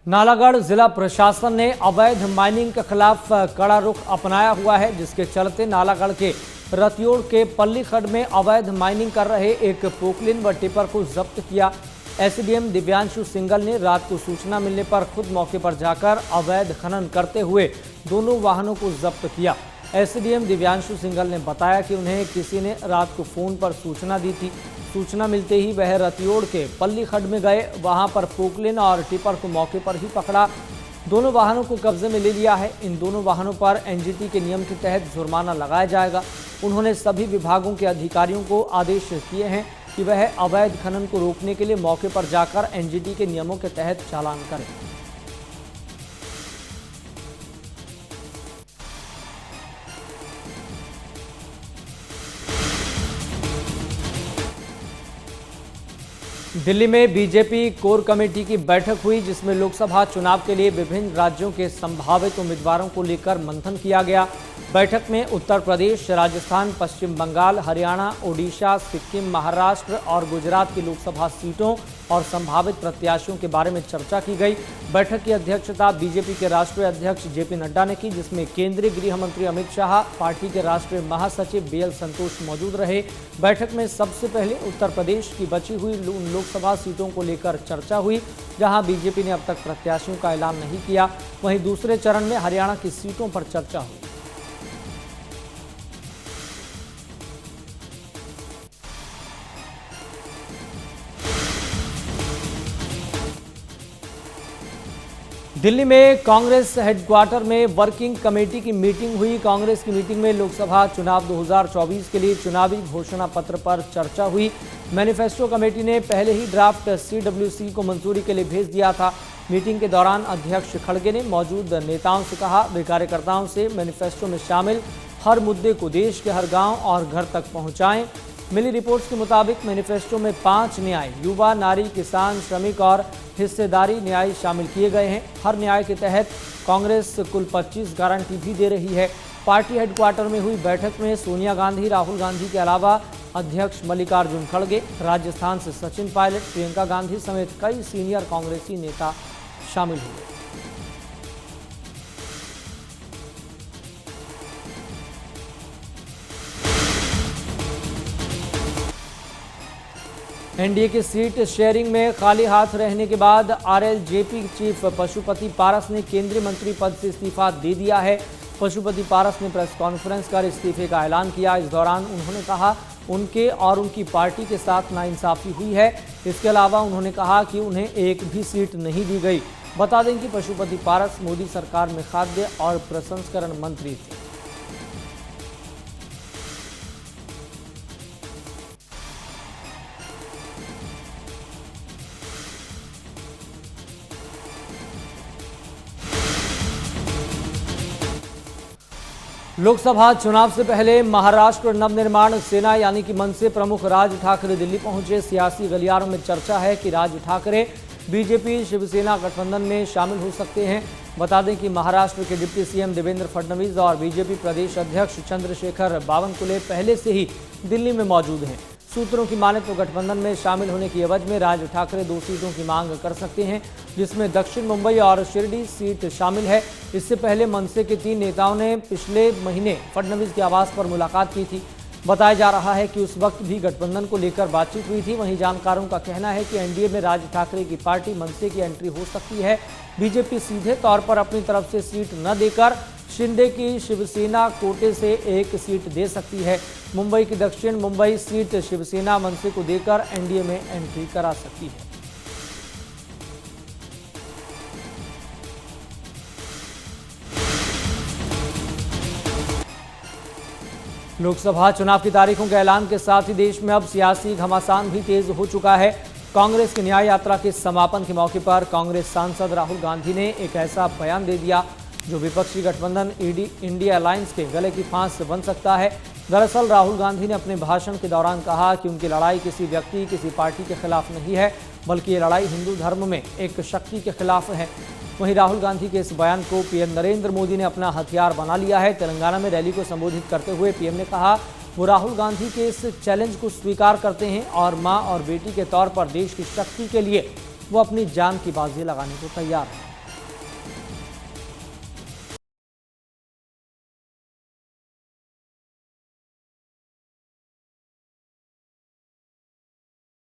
नालागढ़ जिला प्रशासन ने अवैध माइनिंग के खिलाफ कड़ा रुख अपनाया हुआ है, जिसके चलते नालागढ़ के रतियोड़ के पल्ली खड्ड में अवैध माइनिंग कर रहे एक पोकलिन व टिपर को जब्त किया। एसडीएम दिव्यांशु सिंगल ने रात को सूचना मिलने पर खुद मौके पर जाकर अवैध खनन करते हुए दोनों वाहनों को जब्त किया। एसडीएम दिव्यांशु सिंगल ने बताया कि उन्हें किसी ने रात को फोन पर सूचना दी थी। सूचना मिलते ही वह रतियोड़ के पल्ली खड्ड में गए, वहां पर पोकलिन और टिपर को मौके पर ही पकड़ा। दोनों वाहनों को कब्जे में ले लिया है। इन दोनों वाहनों पर एनजीटी के नियम के तहत जुर्माना लगाया जाएगा। उन्होंने सभी विभागों के अधिकारियों को आदेश किए हैं कि वह अवैध खनन को रोकने के लिए मौके पर जाकर एनजीटी के नियमों के तहत चालान करें। दिल्ली में बीजेपी कोर कमेटी की बैठक हुई, जिसमें लोकसभा चुनाव के लिए विभिन्न राज्यों के संभावित उम्मीदवारों को लेकर मंथन किया गया। बैठक में उत्तर प्रदेश, राजस्थान, पश्चिम बंगाल, हरियाणा, ओडिशा, सिक्किम, महाराष्ट्र और गुजरात की लोकसभा सीटों और संभावित प्रत्याशियों के बारे में चर्चा की गई। बैठक की अध्यक्षता बीजेपी के राष्ट्रीय अध्यक्ष जेपी नड्डा ने की, जिसमें केंद्रीय गृह मंत्री अमित शाह, पार्टी के राष्ट्रीय महासचिव बीएल संतोष मौजूद रहे। बैठक में सबसे पहले उत्तर प्रदेश की बची हुई लोकसभा सीटों को लेकर चर्चा हुई, जहां बीजेपी ने अब तक प्रत्याशियों का ऐलान नहीं किया। वहीं दूसरे चरण में हरियाणा की सीटों पर चर्चा हुई। दिल्ली में कांग्रेस हेडक्वार्टर में वर्किंग कमेटी की मीटिंग हुई। कांग्रेस की मीटिंग में लोकसभा चुनाव 2024 के लिए चुनावी घोषणा पत्र पर चर्चा हुई। मैनिफेस्टो कमेटी ने पहले ही ड्राफ्ट सीडब्ल्यूसी को मंजूरी के लिए भेज दिया था। मीटिंग के दौरान अध्यक्ष खड़गे ने मौजूद नेताओं से कहा, वे कार्यकर्ताओं से मैनिफेस्टो में शामिल हर मुद्दे को देश के हर गाँव और घर तक पहुँचाएं। मिली रिपोर्ट्स के मुताबिक मैनिफेस्टो में 5 न्याय, युवा, नारी, किसान, श्रमिक और हिस्सेदारी न्याय शामिल किए गए हैं। हर न्याय के तहत कांग्रेस कुल 25 गारंटी भी दे रही है। पार्टी हेडक्वार्टर में हुई बैठक में सोनिया गांधी, राहुल गांधी के अलावा अध्यक्ष मल्लिकार्जुन खड़गे, राजस्थान से सचिन पायलट, प्रियंका गांधी समेत कई सीनियर कांग्रेसी नेता शामिल हुए। एनडीए की सीट शेयरिंग में खाली हाथ रहने के बाद आरएलजेपी चीफ पशुपति पारस ने केंद्रीय मंत्री पद से इस्तीफा दे दिया है। पशुपति पारस ने प्रेस कॉन्फ्रेंस कर इस्तीफे का ऐलान किया। इस दौरान उन्होंने कहा उनके और उनकी पार्टी के साथ नाइंसाफी हुई है। इसके अलावा उन्होंने कहा कि उन्हें एक भी सीट नहीं दी गई। बता दें कि पशुपति पारस मोदी सरकार में खाद्य और प्रसंस्करण मंत्री थे। लोकसभा चुनाव से पहले महाराष्ट्र नवनिर्माण सेना यानी कि मनसे प्रमुख राज ठाकरे दिल्ली पहुंचे। सियासी गलियारों में चर्चा है कि राज ठाकरे बीजेपी शिवसेना गठबंधन में शामिल हो सकते हैं। बता दें कि महाराष्ट्र के डिप्टी सीएम देवेंद्र फडणवीस और बीजेपी प्रदेश अध्यक्ष चंद्रशेखर बावनकुले पहले से ही दिल्ली में मौजूद हैं। सूत्रों की माने तो गठबंधन में शामिल होने की एवज में राज ठाकरे 2 सीटों की मांग कर सकते हैं, जिसमें दक्षिण मुंबई और शिरडी सीट शामिल है। इससे पहले मनसे के 3 नेताओं ने पिछले महीने फडणवीस के आवास पर मुलाकात की थी। बताया जा रहा है कि उस वक्त भी गठबंधन को लेकर बातचीत हुई थी। वहीं जानकारों का कहना है कि एनडीए में राज ठाकरे की पार्टी मनसे की एंट्री हो सकती है। बीजेपी सीधे तौर पर अपनी तरफ से सीट न देकर शिंदे की शिवसेना कोटे से एक सीट दे सकती है। मुंबई की दक्षिण मुंबई सीट शिवसेना मनसे को देकर एनडीए में एंट्री करा सकती है। लोकसभा चुनाव की तारीखों के ऐलान के साथ ही देश में अब सियासी घमासान भी तेज हो चुका है। कांग्रेस की न्याय यात्रा के समापन के मौके पर कांग्रेस सांसद राहुल गांधी ने एक ऐसा बयान दे दिया जो विपक्षी गठबंधन इंडिया अलायंस के गले की फांस बन सकता है। दरअसल राहुल गांधी ने अपने भाषण के दौरान कहा कि उनकी लड़ाई किसी व्यक्ति, किसी पार्टी के खिलाफ नहीं है, बल्कि ये लड़ाई हिंदू धर्म में एक शक्ति के खिलाफ है। वहीं राहुल गांधी के इस बयान को पीएम नरेंद्र मोदी ने अपना हथियार बना लिया है। तेलंगाना में रैली को संबोधित करते हुए पीएम ने कहा वो राहुल गांधी के इस चैलेंज को स्वीकार करते हैं और मां और बेटी के तौर पर देश की शक्ति के लिए वो अपनी जान की बाजी लगाने को तैयार हैं।